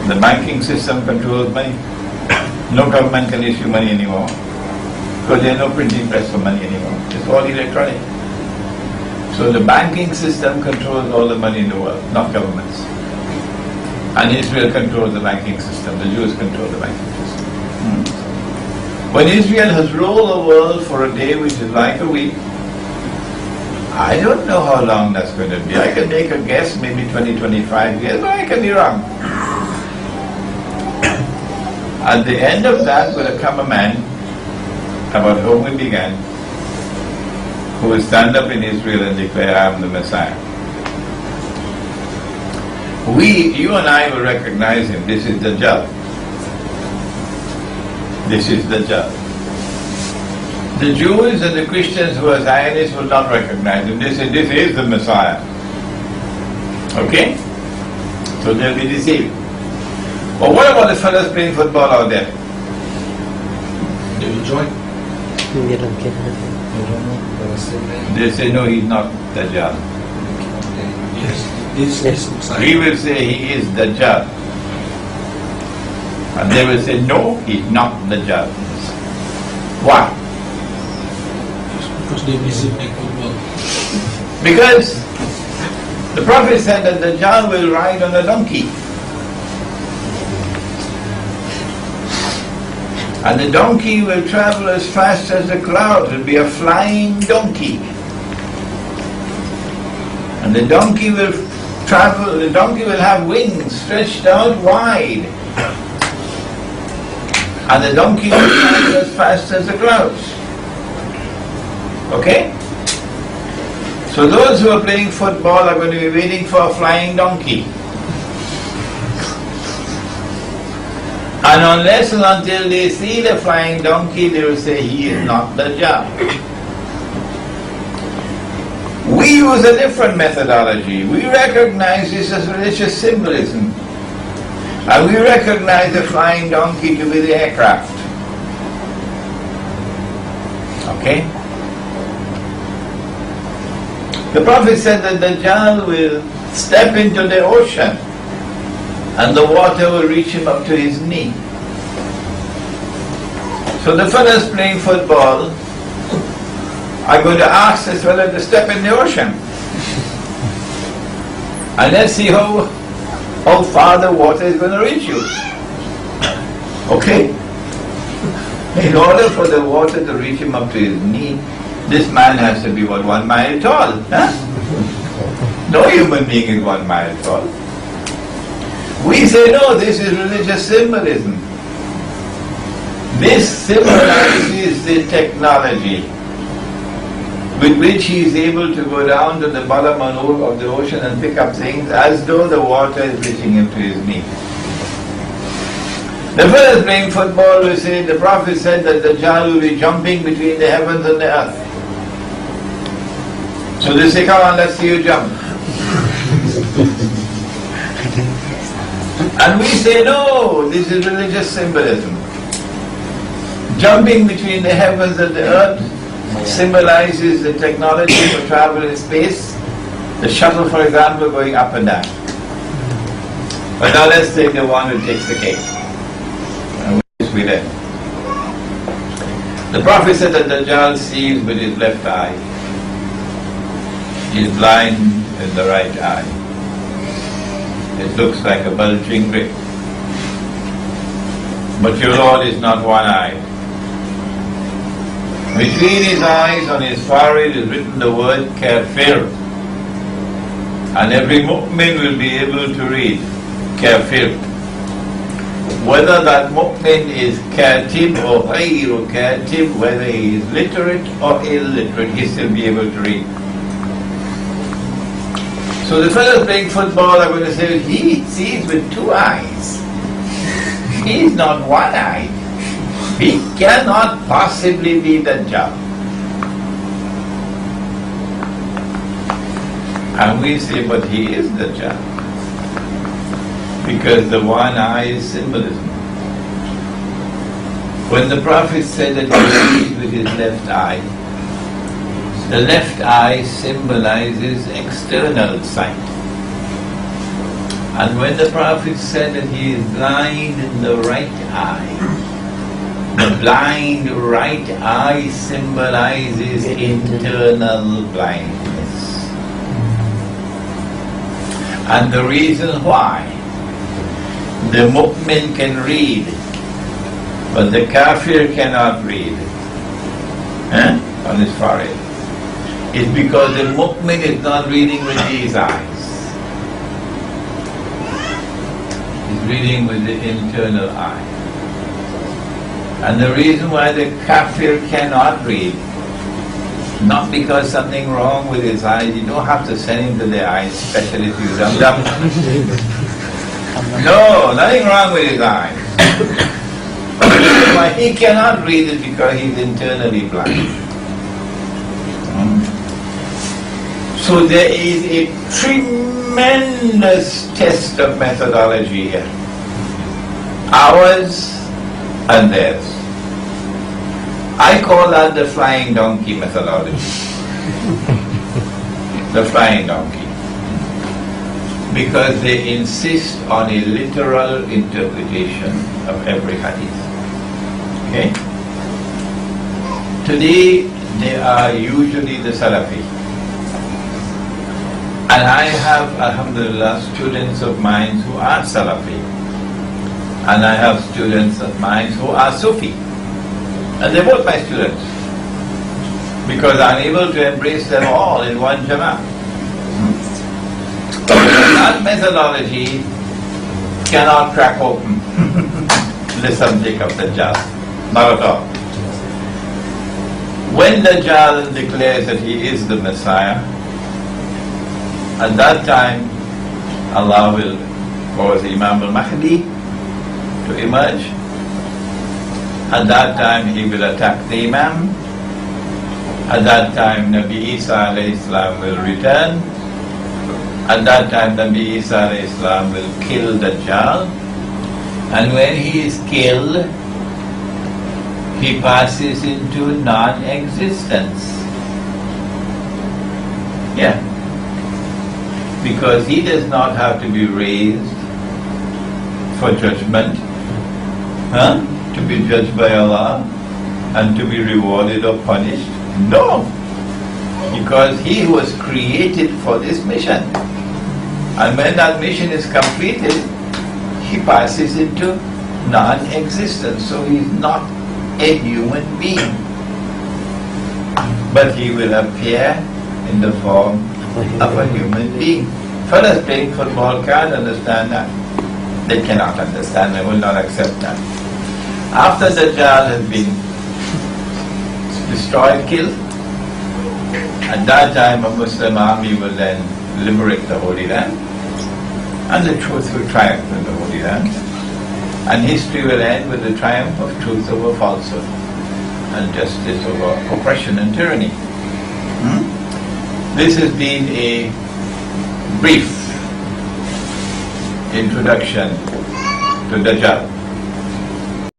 The banking system controls money. No government can issue money anymore because there are no printing press for money anymore. It's all electronic. So the banking system controls all the money in the world, not governments. And Israel controls the banking system. The Jews control the banking system. When Israel has ruled the world for a day which is like a week, I don't know how long that's going to be. I can make a guess, maybe 20, 25 years, but I can be wrong. At the end of that will come a man, about whom we began, who will stand up in Israel and declare, I am the Messiah. You and I will recognize him. This is Dajjal. This is Dajjal. The Jews and the Christians who are Zionists will not recognize him. They say, this is the Messiah. Okay? So they'll be deceived. But what about the fellows playing football out there? They will join. They don't get it. They say, no, he's not Dajjal. Yes. We will say he is Dajjal. And they will say, no, he's not Dajjal. Why? Because they believe in football. Because the Prophet said that Dajjal will ride on a donkey. And the donkey will travel as fast as the clouds. It will be a flying donkey. And the donkey will travel, the donkey will have wings stretched out wide. And the donkey will travel as fast as the clouds. Okay? So those who are playing football are going to be waiting for a flying donkey. And unless and until they see the flying donkey, they will say, he is not Dajjal. We use a different methodology. We recognize this as religious symbolism. And we recognize the flying donkey to be the aircraft. Okay? The Prophet said that Dajjal will step into the ocean and the water will reach him up to his knee. So the fellows playing football are going to ask this fellow to step in the ocean. And let's see how far the water is going to reach you. Okay? In order for the water to reach him up to his knee, this man has to be, 1 mile tall. Huh? No human being is 1 mile tall. We say, no, this is religious symbolism. This symbolizes the technology with which he is able to go down to the bottom of the ocean and pick up things as though the water is reaching him to his knee. The fellows playing football will say, the Prophet said that Dajjal will be jumping between the heavens and the earth. So they say, come on, let's see you jump. And we say, no, this is religious symbolism. Jumping between the heavens and the earth symbolizes the technology for travel in space. The shuttle, for example, going up and down. But now let's take the one who takes the cake. And we then. The Prophet said that Dajjal sees with his left eye. He is blind in the right eye. It looks like a bulging grape. But your Lord is not one eye. Between his eyes, on his forehead, is written the word kafir. And every mu'min will be able to read kafir. Whether that mu'min is katib or ghayru katib, whether he is literate or illiterate, he still be able to read. So the fellows playing football are going to say, he sees with 2 eyes. He is not one eye. He cannot possibly be Dajjal. And we say, but he is Dajjal. Because the one eye is symbolism. When the Prophet said that he sees with his left eye, the left eye symbolizes external sight. And when the Prophet said that he is blind in the right eye, the blind right eye symbolizes internal blindness. And the reason why the mu'min can read, but the kafir cannot read on his forehead, is because the mu'min is not reading with these eyes. He's reading with the internal eye. And the reason why the kafir cannot read, not because something wrong with his eyes, you don't have to send him to the eye specialist, you dum-dum. No, nothing wrong with his eyes. The reason why he cannot read is because he's internally blind. So there is a tremendous test of methodology here. Ours and theirs. I call that the flying donkey methodology. The flying donkey. Because they insist on a literal interpretation of every hadith. Okay? Today, they are usually the Salafi. And I have, alhamdulillah, students of mine who are Salafi. And I have students of mine who are Sufi. And they're both my students. Because I'm able to embrace them all in one Jama'ah. That methodology cannot crack open the subject of Dajjal. Not at all. When Dajjal declares that he is the Messiah, at that time Allah will cause Imam al-Mahdi to emerge. At that time he will attack the Imam. At that time Nabi Isa alayhi salam will return. At that time Nabi Isa alayhi salam will kill Dajjal. And when he is killed, he passes into non-existence. Yeah. Because he does not have to be raised for judgment, to be judged by Allah and to be rewarded or punished. No. Because he was created for this mission. And when that mission is completed, he passes into non-existence. So he is not a human being. But he will appear in the form of a human being. Fellas playing football can't understand that. They cannot understand, they will not accept that. After Dajjal has been destroyed, killed, at that time a Muslim army will then liberate the Holy Land, and the truth will triumph in the Holy Land, and history will end with the triumph of truth over falsehood, and justice over oppression and tyranny. This has been a brief introduction to Dajjal.